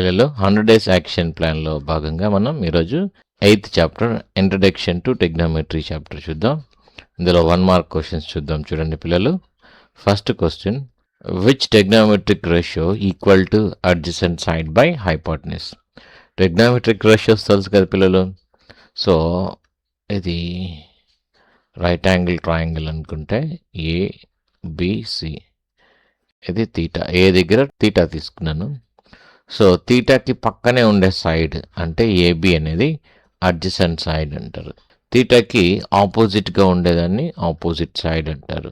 పిల్లలు 100 days action ప్లాన్లో భాగంగా మనం ఈరోజు 8th chapter introduction to trigonometry chapter చూద్దాం. ఇందులో 1 మార్క్ క్వశ్చన్స్ చూద్దాం. చూడండి పిల్లలు. First question, which trigonometric ratio equal to adjacent side by hypotenuse? Trigonometric ratios తెలుసు కదా పిల్లలు. సో ఇది రైట్ యాంగిల్ ట్రయాంగిల్ అనుకుంటే ఏబిసి, ఇది తీటా. ఏ దగ్గర తీటా తీసుకున్నాను. సో తీటాకి పక్కనే ఉండే సైడ్ అంటే ఏబి అనేది అడ్జసెంట్ సైడ్ అంటారు. తీటాకి ఆపోజిట్గా ఉండేదాన్ని ఆపోజిట్ సైడ్ అంటారు.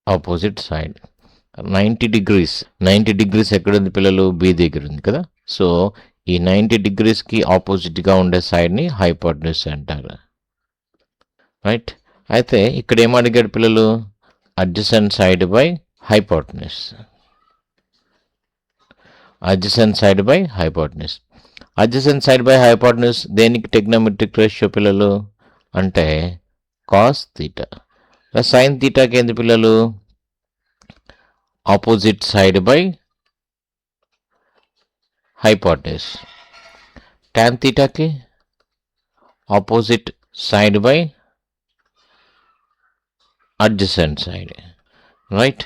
ఆపోజిట్ సైడ్ 90 డిగ్రీస్ ఎక్కడుంది పిల్లలు? బి దగ్గర ఉంది కదా. సో ఈ 90 డిగ్రీస్కి ఆపోజిట్గా ఉండే సైడ్ని హైపోటెన్యూస్ అంటారు. రైట్. అయితే ఇక్కడ ఏం అడిగాడు పిల్లలు? Adjacent side by hypotenuse. Adjacent side by hypotenuse. Adjacent side by hypotenuse దేనికి టెగ్నోమెట్రిక్ రేషియో పిల్లలు అంటే కాస్ తీటా. సైన్ తీటాకి ఏంది పిల్లలు? Opposite side by hypotenuse. Tan తీటాకి opposite side by adjacent side. Right.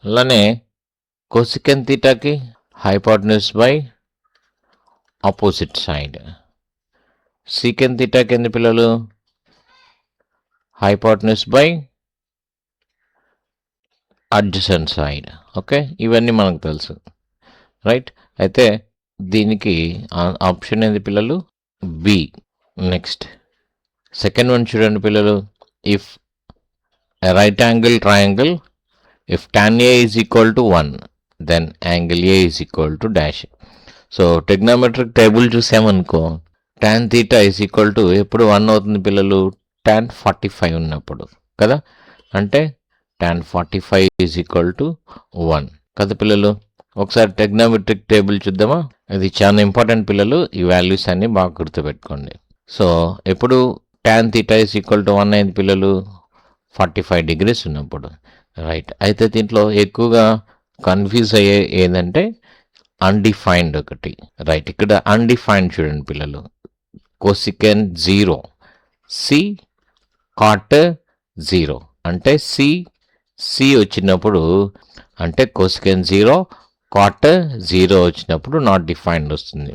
అలానే కొసికెన్ తీటాకి hypotenuse by opposite side. Secant తీటాకి ఏంది పిల్లలు? Hypotenuse by adjacent side. Okay, ఇవన్నీ మనకు తెలుసు. రైట్. అయితే దీనికి ఆప్షన్ ఏంది పిల్లలు? బి. నెక్స్ట్ సెకండ్ వన్ చూడండి పిల్లలు. If a right angle triangle, if tan A is equal to 1, then angle A is equal to dash. So trigonometric table చూసామనుకో, tan theta is equal to ఎప్పుడు 1 అవుతుంది పిల్లలు? tan 45 ఉన్నప్పుడు కదా. అంటే tan 45 is equal to 1 కదా పిల్లలు. ఒకసారి టెగ్నోమెట్రిక్ టేబుల్ చూద్దామా? ఇది చాలా ఇంపార్టెంట్ పిల్లలు. ఈ వాల్యూస్ అన్ని బాగా గుర్తుపెట్టుకోండి. సో ఎప్పుడు tan theta is equal to 1 అయింది పిల్లలు? 45 డిగ్రీస్ ఉన్నప్పుడు. రైట్. అయితే దీంట్లో ఎక్కువగా కన్ఫ్యూజ్ అయ్యే ఏంటంటే అన్డిఫైన్డ్ ఒకటి. రైట్. ఇక్కడ అన్డిఫైన్డ్ చూడండి పిల్లలు. కొసికెన్ 0, సి కాట్ 0 అంటే సి వచ్చినప్పుడు అంటే కొసికెన్ 0 కాట్ 0 వచ్చినప్పుడు నాట్ డిఫైన్డ్ వస్తుంది.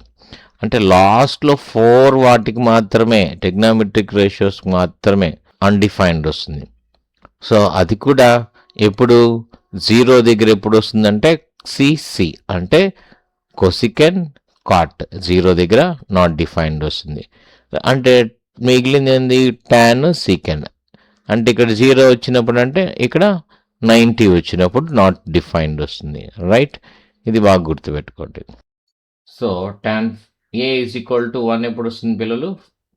అంటే లాస్ట్లో 4 వాటికి మాత్రమే టెగ్నోమెట్రిక్ రేషియోస్ మాత్రమే అన్డిఫైన్డ్ వస్తుంది. సో అది కూడా ఎప్పుడు 0 దగ్గర ఎప్పుడు వస్తుందంటే సిసి అంటే కొసికెన్ కాట్ 0 దగ్గర నాట్ డిఫైన్డ్ వస్తుంది. అంటే మిగిలింది ఏంది? టాన్ సీకెన్. అంటే ఇక్కడ 0 వచ్చినప్పుడు అంటే ఇక్కడ 90 వచ్చినప్పుడు నాట్ డిఫైన్డ్ వస్తుంది. రైట్. ఇది బాగా గుర్తుపెట్టుకోండి. So tan A is equal to 1 ఎప్పుడు వస్తుంది పిల్లలు?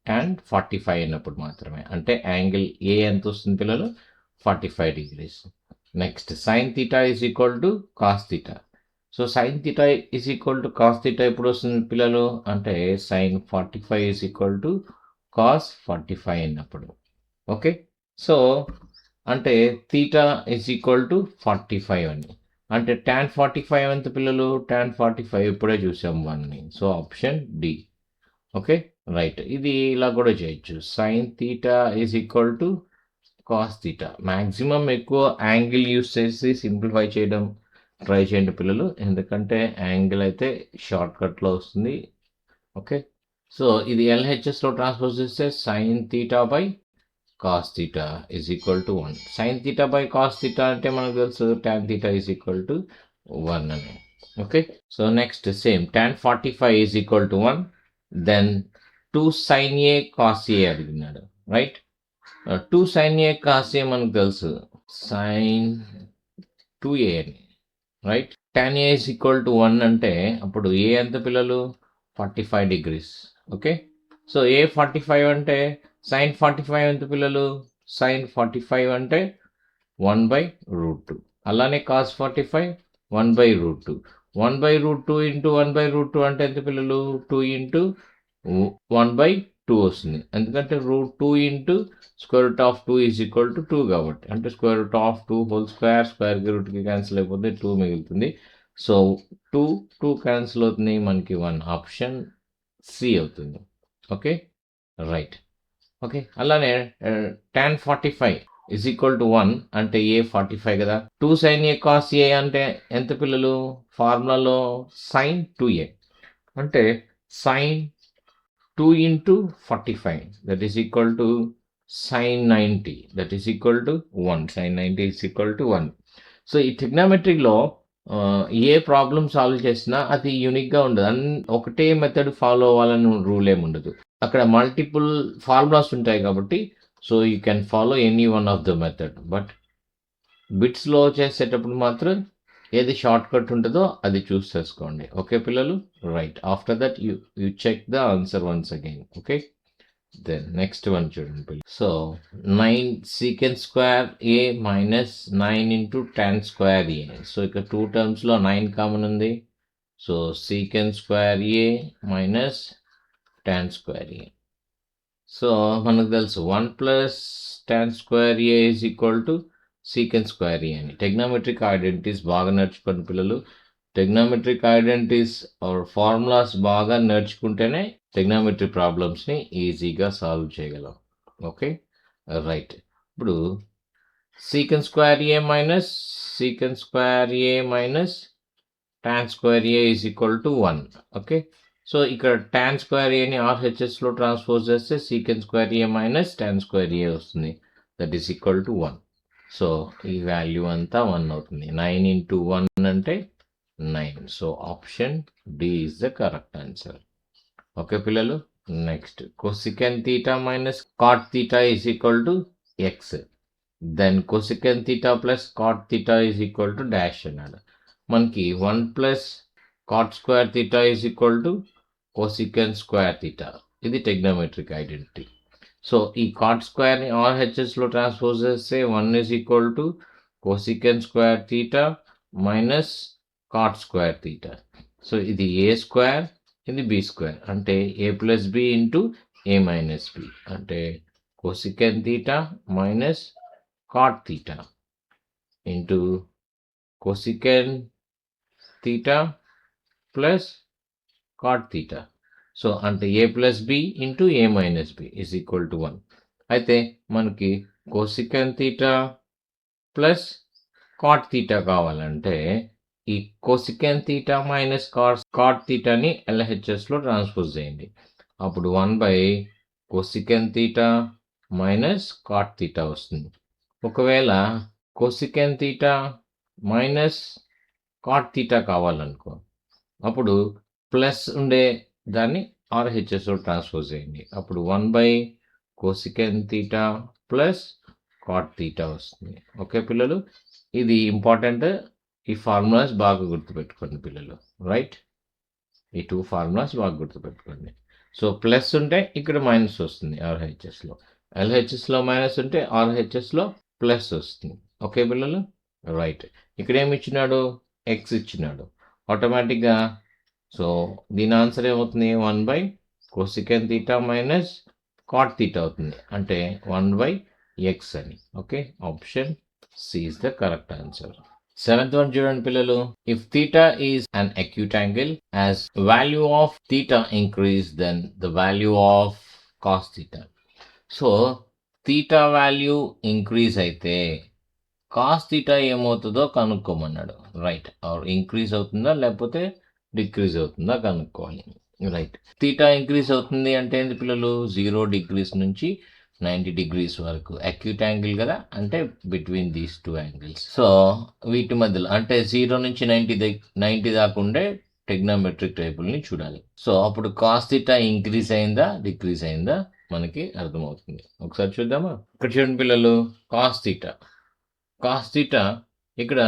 టాన్ 45 అయినప్పుడు మాత్రమే. అంటే యాంగిల్ ఏ ఎంత వస్తుంది పిల్లలు? 45 degrees. Next sine theta is equal to cos theta. So sine theta is equal to cos theta ఎప్పుడు వస్తుంది పిల్లలు? అంటే sine 45 is equal to cos 45 అయినప్పుడు. ఓకే. సో అంటే తీటా ఈజ్ ఈక్వల్ టు 45 అని. అంటే టాన్ 45 ఎంత పిల్లలు? టాన్ 45 ఇప్పుడే చూసాం 1ని. So option D. Okay. Right. ఇది ఇలా కూడా చేయొచ్చు. Sine theta is equal to cos theta. Maximum ఎక్కువ యాంగిల్ యూస్ చేసి సింప్లిఫై చేయడం ట్రై చేయండి పిల్లలు. ఎందుకంటే యాంగిల్ అయితే షార్ట్ కట్లో వస్తుంది. ఓకే. సో ఇది ఎల్హెచ్ఎస్లో ట్రాన్స్పోజ్ చేస్తే sine theta by cos theta is equal to 1. Sine theta by cos theta అంటే మనకు తెలుసు tan theta is equal to 1 అని. Okay. So next same tan 45 is equal to 1. Then 2 sine A cos A అడిగినాడు. Right. 2 sine A cos A మనకు తెలుసు sine 2a అని. Right. Tan A is equal to 1 అంటే అప్పుడు ఏ ఎంత పిల్లలు? 45 degrees. Okay. So ఏ 45 అంటే సైన్ 45 ఎంత పిల్లలు? సైన్ 45 అంటే 1/√2. అలానే కాస్ 45 1/√2. 1/√2 ఇంటూ 1/√2 అంటే ఎంత పిల్లలు? 2 ఇంటూ 1/2 వస్తుంది. ఎందుకంటే √2 ఇంటూ √2 ఈజ్ ఈక్వల్ టు 2 కాబట్టి. అంటే √2 హోల్ స్క్వేర్, స్క్వేర్కి రూట్కి క్యాన్సిల్ అయిపోతే 2 మిగులుతుంది. సో 2 క్యాన్సిల్ అవుతున్నాయి, మనకి 1 ఆప్షన్ సి అవుతుంది. Okay, right. ఓకే, అలానే tan 45 ఈజ్ ఈక్వల్ టు 1 అంటే ఏ 45 కదా. 2 sin a cos a అంటే ఎంత పిల్లలు? ఫార్ములాలో sin 2a అంటే sin 2 into 45 that is equal to sin 90 that is equal to 1. Sin 90 is equal to 1. So ఈ ట్రిగ్నామెట్రీలో ఏ problem solve చేసినా అది యూనిక్గా ఉండదు. ఒకటే మెథడ్ ఫాలో అవ్వాలని రూల్ ఏమి ఉండదు. అక్కడ మల్టిపుల్ ఫార్ములాస్ ఉంటాయి కాబట్టి so you can follow any one of the method. But బిట్స్లో చేసేటప్పుడు మాత్రం ఏది షార్ట్ కట్ ఉంటుందో అది చూస్ చేసుకోండి. ఓకే పిల్లలు, right. After that you check the answer once again. Okay, then next one చూడండి పిల్లలు. So 9 secant square a minus 9 into tan square a. So ఇక్కడ 2 టర్మ్స్లో 9 కామన్ ఉంది. So secant square a minus tan square a. So మనకు తెలుసు 1 plus tan square a is equal to secant square a అని. టెగ్నామెట్రిక్ identities బాగా నేర్చుకోండి పిల్లలు. టెగ్నామెట్రిక్ identities are formulas బాగా నేర్చుకుంటేనే టెగ్నామెట్రిక్ ప్రాబ్లమ్స్ని ఈజీగా సాల్వ్ చేయగలం. Okay, right. ఇప్పుడు secant square a minus secant square a minus tan square a is equal to 1. Okay, so ఇక్కడ tan square aని RHSలో ట్రాన్స్పోజ్ చేస్తే secant square a minus tan square a వస్తుంది. That is equal to 1. So ఈ value అంతా 1 అవుతుంది. 9 into 1 అంటే 9. So option D is the correct answer. Okay పిల్లలు, next cosecant theta minus cot theta is equal to x. Then cosecant theta plus cot theta is equal to dash అన్నాడు. మనకి 1 plus cot square theta is equal to cosecant square theta. ఇది trigonometric identity. So ఈ cot స్క్వేర్ని RHSలో transpose చేస్తే 1 is equal to cosecant square theta minus cot square theta. So ఇది A square, ఇది B square అంటే A plus B into A minus B అంటే cosecant theta minus cot theta into cosecant theta plus cot theta. సో అంటే A plus B into A minus B is equal to 1. అయితే మనకి cosecant theta plus cot theta కావాలంటే ఈ cosecant theta minus cot thetaని LHSలో transpose చేయండి. అప్పుడు 1/cosecant theta minus cot theta వస్తుంది. ఒకవేళ cosecant theta minus cot theta కావాలనుకో అప్పుడు ప్లస్ ఉండే దాన్ని RHSలో ట్రాన్స్పోజ్ చేయండి. అప్పుడు 1/cosecant theta plus cot theta వస్తుంది. ఓకే పిల్లలు, ఇది ఇంపార్టెంట్. ఈ ఫార్ములాస్ బాగా గుర్తుపెట్టుకోండి పిల్లలు, రైట్. ఈ 2 ఫార్ములాస్ బాగా గుర్తుపెట్టుకోండి. సో ప్లస్ ఉంటే ఇక్కడ మైనస్ వస్తుంది RHSలో, LHSలో మైనస్ ఉంటే RHSలో ప్లస్ వస్తుంది. ఓకే పిల్లలు, రైట్. ఇక్కడ ఏమి ఇచ్చినాడు? ఎక్స్ ఇచ్చినాడు. ఆటోమేటిక్గా సో దీని ఆన్సర్ ఏమవుతుంది? 1/cosecant theta minus cot theta అవుతుంది. అంటే 1/x అని. Okay, option C is the correct answer. 7th one చూడండి పిల్లలు. If theta is an acute angle as value of theta increase then the value of cos theta. So theta value increase అయితే cos theta ఏమవుతుందో కనుక్కోమన్నాడు, right. Are increase అవుతుందా లేకపోతే decrease అవుతుందా కనుక్కోవాలి, right. Theta increase అవుతుంది అంటే ఏంటి పిల్లలు? 0 degrees నుంచి 90 degrees వరకు. అక్యూట్ యాంగిల్ కదా, అంటే బిట్వీన్ దీస్ 2 యాంగిల్స్. సో వీటి మధ్యలో అంటే 0 నుంచి 90 దాకా ఉండే టెగ్నామెట్రిక్ టేబుల్ని చూడాలి. సో అప్పుడు కాస్ థీటా ఇంక్రీజ్ అయిందా డిక్రీజ్ అయిందా మనకి అర్థమవుతుంది. ఒకసారి చూద్దామా? ఇక్కడ చూడండి పిల్లలు, కాస్ థీటా ఇక్కడ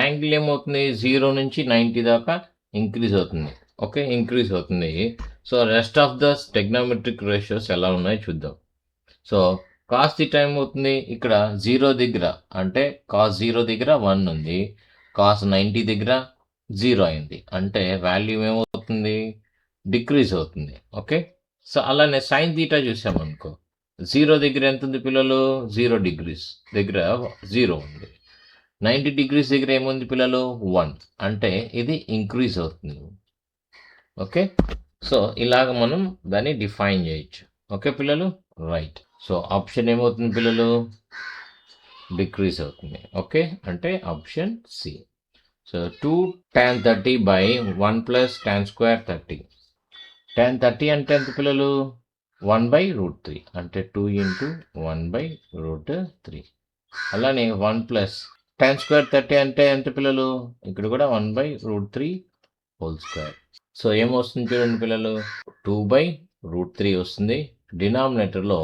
యాంగిల్ ఏమవుతుంది? 0 నుంచి 90 దాకా ఇంక్రీజ్ అవుతుంది. ఓకే, ఇంక్రీజ్ అవుతుంది. So rest of the trigonometric ratios ఎలా ఉన్నాయో చూద్దాం. సో కాస్ థీటా ఏమవుతుంది? ఇక్కడ 0 దగ్గర అంటే కాస్ 0 దగ్గర 1 ఉంది, కాస్ 90 దగ్గర 0 అయింది అంటే వాల్యూ ఏమవుతుంది? డిక్రీజ్ అవుతుంది. ఓకే, సో అలానే సైన్ థీటా చూసామనుకో, 0 దగ్గర ఎంత ఉంది పిల్లలు? 0 degrees దగ్గర 0 ఉంది. 90 degrees దగ్గర ఏముంది పిల్లలు 1 అంటే ఇది ఇంక్రీజ్ అవుతుంది. ఓకే, సో ఇలాగ మనం దాన్ని డిఫైన్ చేయొచ్చు. ఓకే పిల్లలు, రైట్. సో ఆప్షన్ ఏమవుతుంది పిల్లలు, డిక్రీజ్ అవుతుంది. ఓకే, అంటే option C. So 2 tan 30 by 1 plus tan square 30. tan 30 అంటే ఎంత పిల్లలు, 1/√3 అంటే 2 ఇంటూ 1/√3. అలానే 1 ప్లస్ tan స్క్వేర్ 30 అంటే ఎంత పిల్లలు, ఇక్కడ కూడా 1/√3 హోల్ స్క్వేర్. సో ఏమొస్తుంది చూడండి పిల్లలు, 2/√3 వస్తుంది. డినామినేటర్లో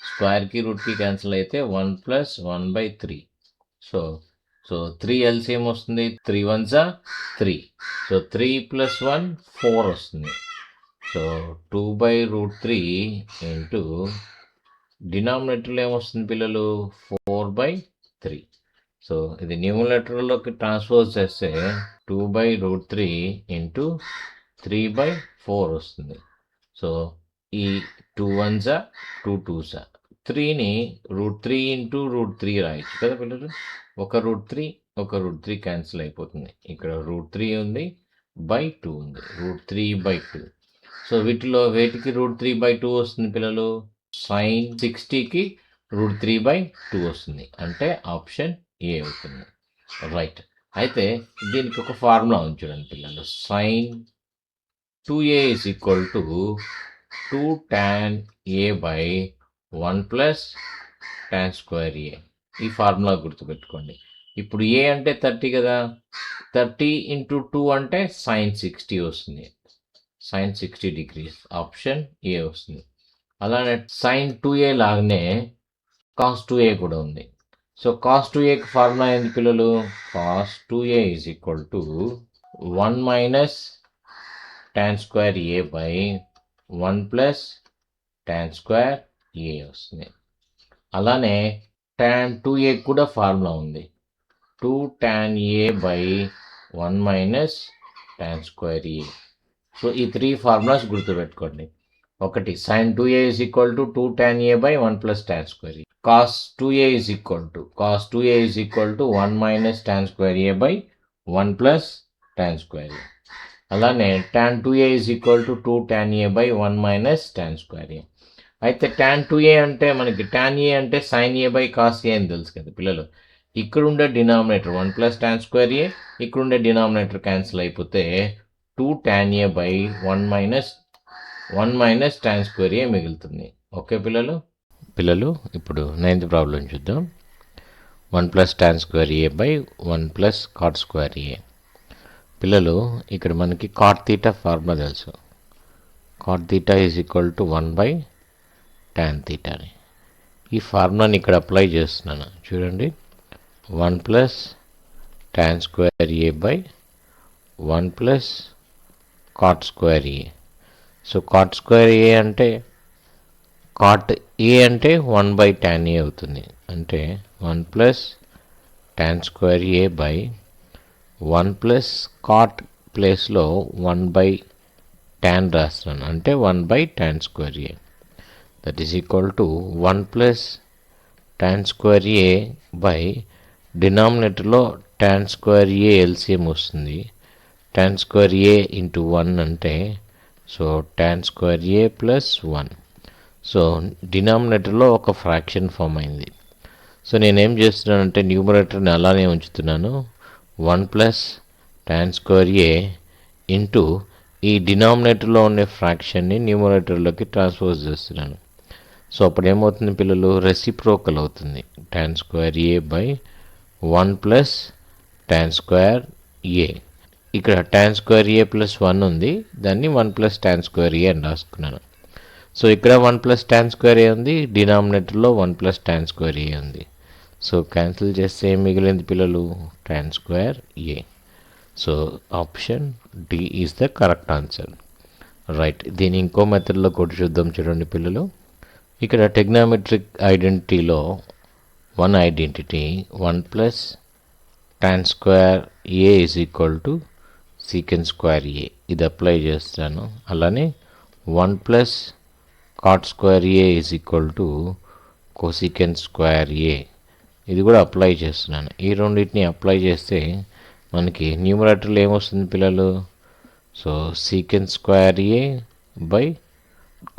స్క్వేర్కి రూట్కి క్యాన్సిల్ అయితే 1 ప్లస్ 1/3. సో 3 ఎల్సిఎం వస్తుంది, 3 1s 3. సో 3 ప్లస్ 1 4 వస్తుంది. సో 2/√3 ఇంటూ డినామినేటర్లో ఏమొస్తుంది పిల్లలు, 4/3. సో ఇది న్యూమరేటర్లోకి ట్రాన్స్ఫర్ చేస్తే 2/√3 ఇంటూ 3/4 వస్తుంది. సో ఈ 2 1s 2 2s, 3ని √3 ఇంటూ √3 రాయొచ్చు కదా పిల్లలు. ఒక √3 క్యాన్సిల్ అయిపోతుంది. ఇక్కడ √3 ఉంది, /2 ఉంది, √3/2. సో వేటికి √3/2 వస్తుంది పిల్లలు, sin 60కి √3/2 వస్తుంది. అంటే ఆప్షన్ ఏ అవుతుంది. రైట్. అయితే దీనికి ఒక ఫార్ములా ఉంది చూడండి పిల్లలు, sin 2a is equal to 2 tan a by 1 plus tan square a. ఈ ఫార్ములా గుర్తుపెట్టుకోండి. ఇప్పుడు ఏ అంటే 30 కదా, 30 ఇంటూ 2 అంటే sin 60 వస్తుంది. sin 60 degrees ఆప్షన్ ఏ వస్తుంది. అలానే sin 2a లాగానే cos 2a కూడా ఉంది. సో cos 2aకి ఫార్ములా ఏంటి పిల్లలు, cos 2a is equal to 1 minus tan square a by 1 plus tan square a వస్తుంది. అలానే tan 2a కూడా ఫార్ములా ఉంది, 2 tan a by 1 minus tan square a. So ఈ 3 ఫార్ములాస్ గుర్తుపెట్టుకోండి. ఒకటి sin 2a is equal to 2 tan a by 1 plus tan square a. cos 2a is equal to 1 minus tan square a by 1 plus tan square a. అలానే tan 2a is equal to 2 tan a by 1 minus tan square a. అయితే tan 2a అంటే మనకి tan a అంటే sin a by cos a అని తెలుసు కదా పిల్లలు. ఇక్కడ ఉండే denominator 1 plus tan square a, ఇక్కడ ఉండే డినామినేటర్ క్యాన్సిల్ అయిపోతే 2 tan a by 1 minus tan square A మిగులుతుంది. ఓకే పిల్లలు ఇప్పుడు 9th ప్రాబ్లం చూద్దాం. 1 plus tan square A by 1 plus cot square A. పిల్లలు ఇక్కడ మనకి కాట్ తీటా ఫార్ములా తెలుసు. Cot theta is equal to 1/tan theta అని. ఈ ఫార్ములాని ఇక్కడ అప్లై చేస్తున్నాను చూడండి. 1 plus tan square A by 1 plus cot square A. So cot square A అంటే కాట్ ఏ అంటే 1/tan ఏ అవుతుంది. అంటే 1 plus tan square A by 1 plus cot ప్లేస్లో 1/tan రాస్తున్నాను, అంటే 1/tan square A. That is equal to 1 plus tan square A by డినామినేటర్లో tan square A LCM వస్తుంది. tan square A into 1 అంటే so tan square A plus 1. So డినామినేటర్లో ఒక fraction form అయింది. So నేనేం చేస్తున్నానంటే న్యూమరేటర్ని అలానే ఉంచుతున్నాను. 1 plus tan square A into ఈ డినామినేటర్లో ఉండే ఫ్రాక్షన్ని న్యూమరేటర్లోకి ట్రాన్స్ఫర్ చేస్తున్నాను. సో అప్పుడు ఏమవుతుంది పిల్లలు, రెసిప్రోకల్ అవుతుంది. tan square A by 1 plus tan square A. ఇక్కడ tan స్క్వేర్ ఏ ప్లస్ 1 ఉంది, దాన్ని 1 ప్లస్ tan స్క్వేర్ ఏ అని రాసుకున్నాను. సో ఇక్కడ 1 ప్లస్ tan స్క్వేర్ ఏ ఉంది, డినామినేటర్లో 1 ప్లస్ tan స్క్వేర్ ఏ ఉంది. సో క్యాన్సిల్ చేస్తే ఏం మిగిలింది పిల్లలు, tan square A. So option D is the correct answer. Right. దీని ఇంకో మెథడ్లో కూడా చూద్దాం చూడండి పిల్లలు. ఇక్కడ టెగ్నామెట్రిక్ ఐడెంటిటీలో 1 identity 1 plus tan square A is equal to secant square A, ఇది అప్లై చేస్తాను. అలానే 1 plus cot square A is equal to cosecant square A, ఇది కూడా అప్లై చేస్తున్నాను. ఈ రెండింటిని అప్లై చేస్తే మనకి న్యూమరేటర్లో ఏమొస్తుంది పిల్లలు? So secant square A by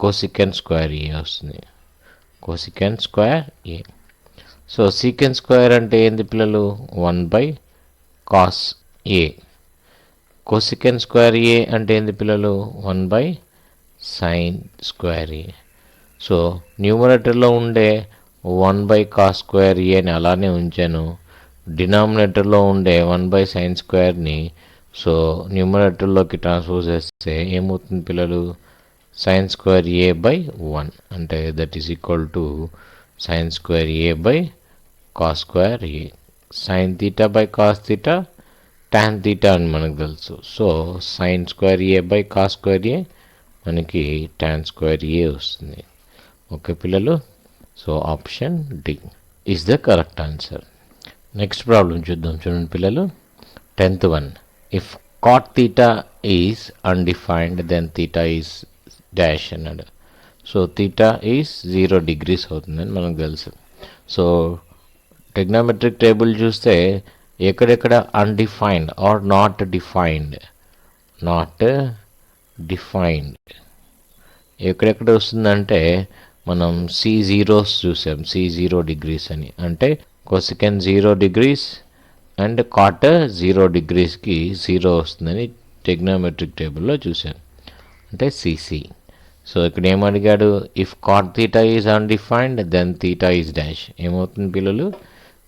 cosecant square A వస్తుంది. Cosecant square A. So secant square అంటే ఏంది పిల్లలు? 1 by cos A. Cosecant square A అంటే ఏంది పిల్లలు? 1 by sine square A. So న్యూమరేటర్లో ఉండే 1 బై కాస్ స్క్వేర్ ఏ అని అలానే ఉంచాను. డినామినేటర్లో ఉండే 1 బై సైన్ స్క్వేర్ని సో న్యూమరేటర్లోకి ట్రాన్స్ఫర్ చేస్తే ఏమవుతుంది పిల్లలు? సైన్ స్క్వేర్ ఏ బై 1 అంటే that is equal to sine square A by cos square A. Sine theta by cos theta tan theta అని మనకు తెలుసు. So sine square A by cos square A మనకి tan square A వస్తుంది. Okay పిల్లలు, so option D is the correct answer. Next problem చూద్దాం. చూడండి పిల్లలు, 10th one. If cot theta is undefined then theta is dash అన్నాడు. So theta is 0 degrees అవుతుందని మనకు తెలుసు. సో ట్రిగ్నోమెట్రిక్ టేబుల్ చూస్తే ఎక్కడెక్కడ అన్డిఫైన్డ్ ఆర్ నాట్ డిఫైన్డ్ ఎక్కడెక్కడ వస్తుందంటే మనం C0s చూసాం. C0 degrees అని అంటే కొసికెన్ 0 degrees అండ్ కాట్ 0 degreesకి 0 వస్తుందని ట్రిగ్నోమెట్రిక్ టేబుల్లో చూసాం, అంటే CC. సో ఇక్కడ ఏమడిగాడు? If cot theta is undefined then theta is dash. ఏమవుతుంది పిల్లలు?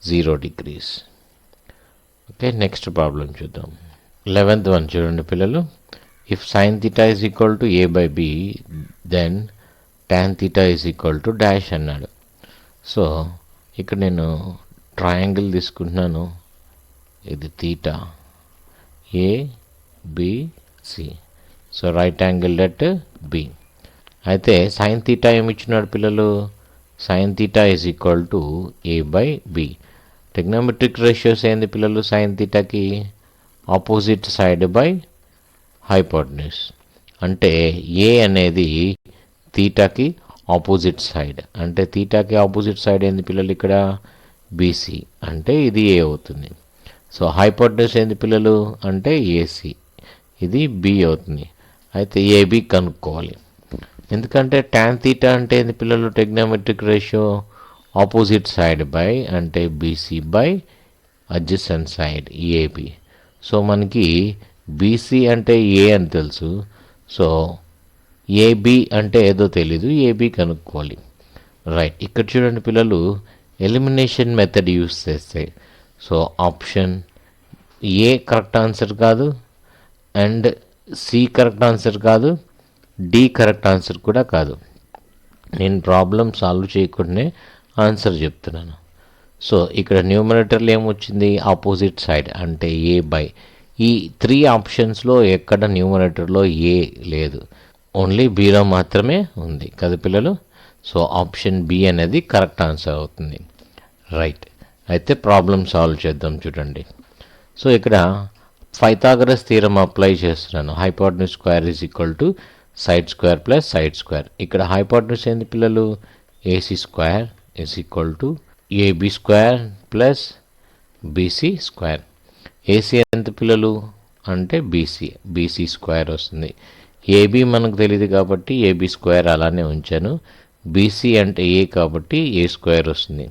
0 degrees. ఓకే, నెక్స్ట్ ప్రాబ్లం చూద్దాం. 11th one చూడండి పిల్లలు. If sine theta is equal to A by B then tan theta is equal to dash అన్నాడు. So ఇక్కడ నేను triangle తీసుకుంటున్నాను. ఇది theta ABC. So right angle at B. అయితే sine theta ఏమి ఇచ్చినాడు పిల్లలు? Sine theta is equal to A by B. Trigonometric ratios ఏంది పిల్లలు? సైన్ తీటాకి ఆపోజిట్ సైడ్ బై హైపోటెన్యూస్. అంటే ఏ అనేది తీటాకి ఆపోజిట్ సైడ్, అంటే తీటాకి ఆపోజిట్ సైడ్ ఏంది పిల్లలు? ఇక్కడ BC, అంటే ఇది A అవుతుంది. సో హైపోటెన్యూస్ ఏంది పిల్లలు? అంటే AC, ఇది B అవుతుంది. అయితే AB కనుక్కోవాలి. ఎందుకంటే టాన్ తీటా అంటే ఏంది పిల్లలు? Trigonometric ratio opposite side by అంటే BC by adjacent side AB. So మనకి BC అంటే A అని తెలుసు. సో AB అంటే ఏదో తెలీదు, AB కనుక్కోవాలి. రైట్, ఇక్కడ చూడండి పిల్లలు, ఎలిమినేషన్ మెథడ్ యూస్ చేస్తే so option A correct answer కాదు, అండ్ సి కరెక్ట్ ఆన్సర్ కాదు, డి కరెక్ట్ ఆన్సర్ కూడా కాదు. నేను ప్రాబ్లం సాల్వ్ చేయకుండానే ఆన్సర్ చెప్తున్నాను. సో ఇక్కడ న్యూమరేటర్లో ఏమొచ్చింది? ఆపోజిట్ సైడ్ అంటే A బై. ఈ 3 ఆప్షన్స్లో ఎక్కడ న్యూమరేటర్లో A లేదు, ఓన్లీ Bలో మాత్రమే ఉంది కదా పిల్లలు. సో ఆప్షన్ B అనేది కరెక్ట్ ఆన్సర్ అవుతుంది. రైట్, అయితే ప్రాబ్లం సాల్వ్ చేద్దాం చూడండి. సో ఇక్కడ పైథాగరస్ థీరం అప్లై చేస్తున్నాను. Hypotenuse square is equal to side square plus side square. ఇక్కడ హైపోటెన్యూస్ ఏంది పిల్లలు? AC square is equal to AB square plus BC square. AC ఎంత పిల్లలు? అంటే BC స్క్వేర్ వస్తుంది. AB మనకు తెలియదు కాబట్టి AB స్క్వేర్ అలానే ఉంచాను. BC అంటే A కాబట్టి A స్క్వేర్ వస్తుంది.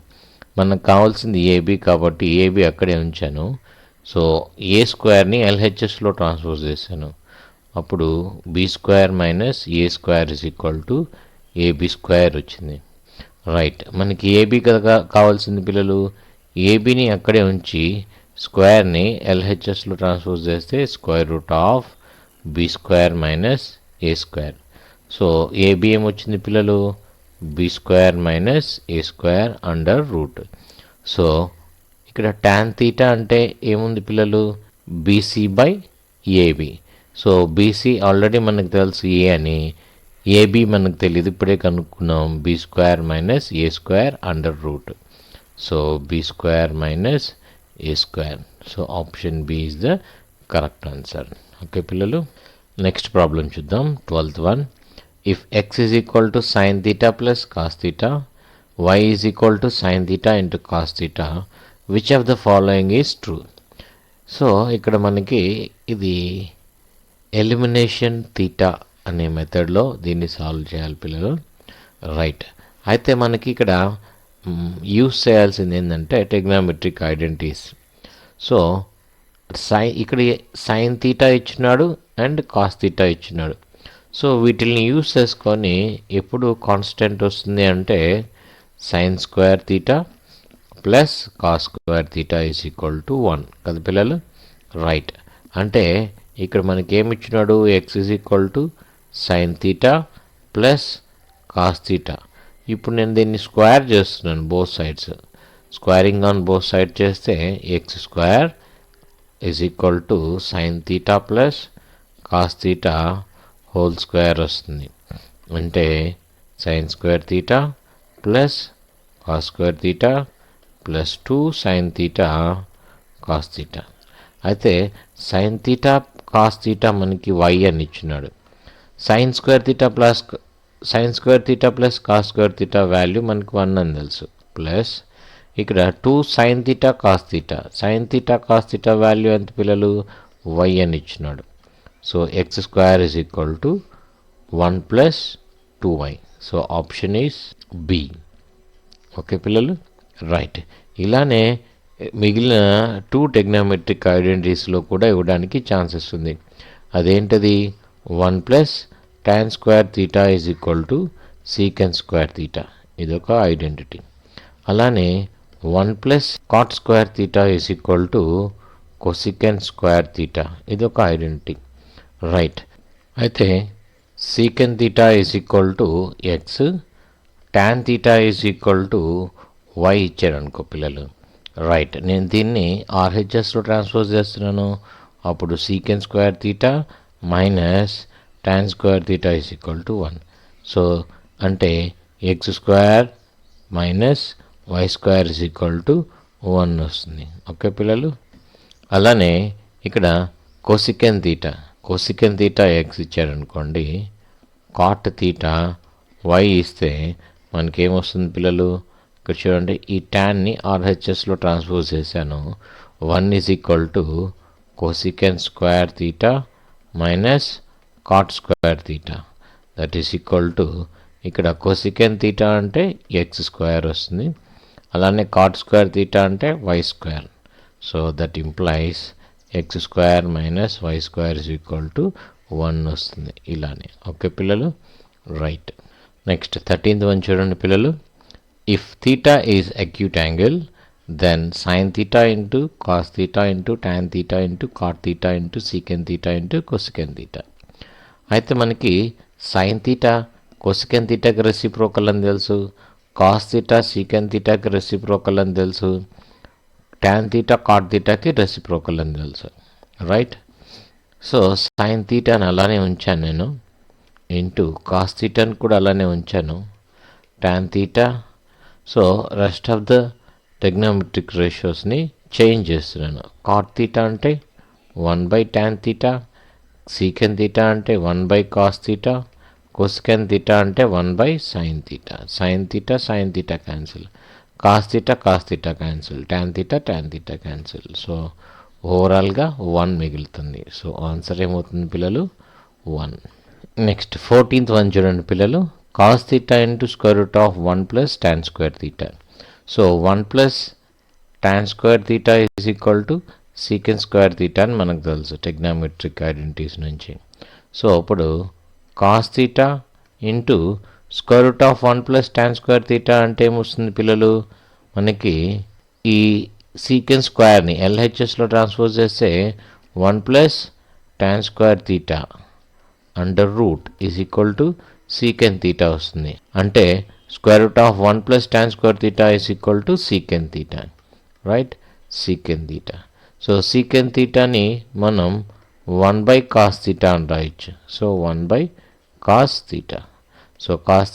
మనకు కావాల్సింది AB కాబట్టి AB అక్కడే ఉంచాను. సో A స్క్వేర్ని LHSలో ట్రాన్స్ఫర్ చేశాను. అప్పుడు B square minus A square is equal to AB square వచ్చింది. రైట్, మనకి AB కదా కావాల్సింది పిల్లలు. ABని అక్కడే ఉంచి స్క్వేర్ని LHSలో ట్రాన్స్ఫర్ చేస్తే square root of B square minus A square. So AB ఏమొచ్చింది పిల్లలు? B square minus A square under root. So ఇక్కడ టాన్ తీటా అంటే ఏముంది పిల్లలు? BC by AB. So BC already మనకు తెలుసు A అని, AB మనకు తెలియదు, ఇప్పుడే కనుక్కున్నాం. B square minus A square under root. So B square minus A square. So option B is the correct answer. Okay పిల్లలు, నెక్స్ట్ ప్రాబ్లం చూద్దాం. 12th one. If x is equal to sine theta plus cos theta y is equal to sin theta into cos theta. Which of the following is true? So ఇక్కడ మనకి ఇది elimination theta అనే మెథడ్లో దీన్ని solve చేయాలి పిల్లలు. Right. అయితే మనకి ఇక్కడ యూస్ చేయాల్సింది ఏంటంటే ట్రిగ్నామెట్రిక్ ఐడెంటిటీస్. సో ఇక్కడ సైన్ థీటా ఇచ్చినాడు అండ్ కాస్ థీటా ఇచ్చినాడు. సో వీటిని యూస్ చేసుకొని ఎప్పుడు కాన్స్టెంట్ వస్తుంది అంటే sine square theta plus cos square theta is equal to 1 కదా పిల్లలు. రైట్. అంటే ఇక్కడ మనకి ఏమి ఇచ్చినాడు, x is equal to sine theta plus cos theta. ఇప్పుడు నేను దీన్ని స్క్వేర్ చేస్తున్నాను both sides. Squaring on both side చేస్తే x square is equal to sine theta plus cos theta whole square వస్తుంది. అంటే sine square theta plus cos square theta plus 2 sine theta cos theta. అయితే sine theta cos theta మనకి y అని ఇచ్చినాడు. Sine square theta plus cos square theta value మనకి 1 అని తెలుసు. Plus ఇక్కడ 2 sine theta cos theta value ఎంత పిల్లలు, y అని ఇచ్చినాడు. So x square is equal to 1 plus 2y. So option is B. Okay పిల్లలు. రైట్. ఇలానే మిగిలిన 2 ట్రిగ్నామెట్రిక్ ఐడెంటిటీస్లో కూడా ఇవ్వడానికి ఛాన్సెస్ ఉంది. అదేంటది, 1 plus tan square theta is equal to secant square theta, ఇదొక ఐడెంటిటీ. అలానే 1 plus cot square theta is equal to cosecant square theta, ఇదొక ఐడెంటిటీ. రైట్. అయితే secant theta is equal to x, tan theta is equal to y ఇచ్చారు అనుకో పిల్లలు. Right. నేను దీన్ని ఆర్హెచ్ఎస్లో transfer చేస్తున్నాను. అప్పుడు secant square theta minus tan square theta is equal to 1. So అంటే x square minus y square is equal to 1 వస్తుంది. Okay పిల్లలు. అలానే ఇక్కడ కోసికెన్ థీటా ఎక్స్ ఇచ్చారనుకోండి, కాట్ థీటా వై ఇస్తే మనకేమొస్తుంది పిల్లలు, ఇక్కడ చూడండి ఈ ట్యాన్ని ఆర్హెచ్ఎస్లో ట్రాన్స్పోజ్ చేశాను. 1 is equal to cosecant square theta minus cot square theta, that is equal to ఇక్కడ కోసికెన్ థీటా అంటే ఎక్స్ స్క్వేర్ వస్తుంది, అలానే కాట్ స్క్వేర్ థీటా అంటే y square. So that implies x square minus y square is equal to 1 వస్తుంది. ఇలానే. Okay పిల్లలు. Right. Next 13th one చూడండి పిల్లలు. If theta is acute angle then sine theta into cos theta into tan theta into cot theta into secant theta into cosecant theta. అయితే మనకి sine theta cosecant థీటాకి reciprocal అని తెలుసు, cos theta secant థీటాకి reciprocal అని తెలుసు, tan theta cot థీటాకి reciprocal అని తెలుసు. రైట్. సో సైన్ థీటాని అలానే ఉంచాను నేను, ఇంటూ కాస్ థీటాని కూడా అలానే ఉంచాను, tan theta. So rest of the trigonometric రేషియోస్ని చేంజ్ చేస్తున్నాను. కాట్ థీటా అంటే 1/tan థీటా, సీకెన్ థీటా అంటే 1/cos థీటా, కొసికెన్ థీటా అంటే 1/sin theta. Sine theta cancel, cos theta cancel, tan theta cancel. So ఓవరాల్గా 1 మిగులుతుంది. సో ఆన్సర్ ఏమవుతుంది పిల్లలు, 1. Next 14th one చూడండి పిల్లలు. Cos theta into square root of 1 plus tan square theta. So 1 plus tan square theta is equal to secant square theta అని మనకు తెలుసు trigonometric identities నుంచి. సో ఇప్పుడు cos theta into square root of 1 plus tan square theta అంటే ఏమొస్తుంది పిల్లలు, మనకి ఈ సీకెన్ స్క్వేర్ని ఎల్హెచ్ఎస్లో ట్రాన్స్పోజ్ చేస్తే 1 plus tan square theta under root is equal to secant theta వస్తుంది. అంటే square root of 1 plus tan square theta is equal to secant theta. Right. Secant theta. So secant థీటాని మనం 1/cos థీటా అని రాయొచ్చు. So 1/cos theta. So cos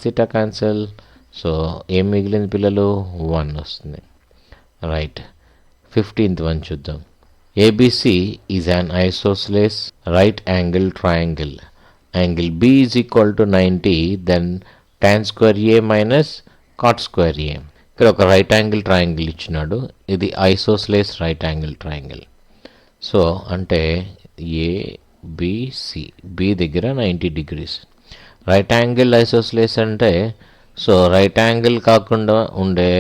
theta cancel. So ఏం మిగిలింది పిల్లలు, 1 వస్తుంది. రైట్. 15th వన్ చూద్దాం. ABC is an isosceles right angle triangle. Angle B is equal to 90, then tan square A minus cot square A. ఇక్కడ ఒక right angle triangle ఇచ్చినాడు, ఇది isosceles right angle triangle. సో అంటే ఏబిసి, బి దగ్గర 90 degrees. Right angle ఐసోస్లేస్ అంటే so right angle కాకుండా ఉండే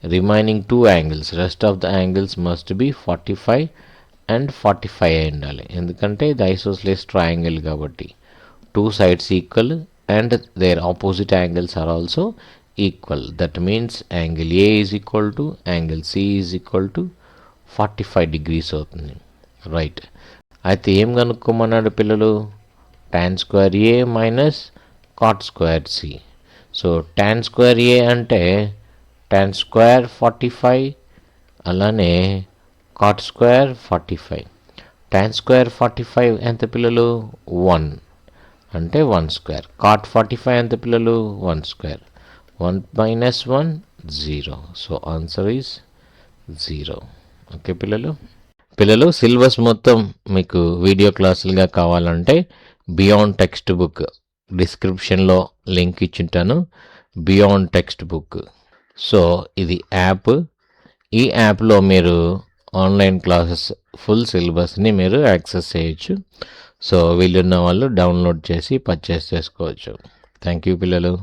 remaining 2 angles, rest of the angles must be 45 and 45 అయి ఉండాలి. ఎందుకంటే ఇది ఐసోస్లేస్ ట్రయాంగిల్ కాబట్టి 2 sides equal and their opposite angles are also equal. That means angle A is equal to angle C is equal to 45 degrees అవుతుంది. Right. అయితే ఏం కనుక్కోమన్నాడు పిల్లలు? tan square A minus cot square C. So tan square A అంటే tan square 45, అలానే cot square 45. tan square 45 ఎంత పిల్లలు? 1 అంటే 1 square. కాట్ 45 ఎంత పిల్లలు? 1 square. 1 minus 1 0. సో ఆన్సర్ ఈజ్ 0. ఓకే పిల్లలు సిలబస్ మొత్తం మీకు వీడియో క్లాసులుగా కావాలంటే బియాండ్ టెక్స్ట్ బుక్ డిస్క్రిప్షన్లో లింక్ ఇచ్చింటాను. Beyond text book. సో ఇది యాప్. ఈ యాప్లో మీరు ఆన్లైన్ క్లాసెస్ ఫుల్ సిలబస్ని మీరు యాక్సెస్ చేయొచ్చు. సో వీళ్ళున్న వాళ్ళు డౌన్లోడ్ చేసి పర్చేస్ చేసుకోవచ్చు. థ్యాంక్ యూ పిల్లలు.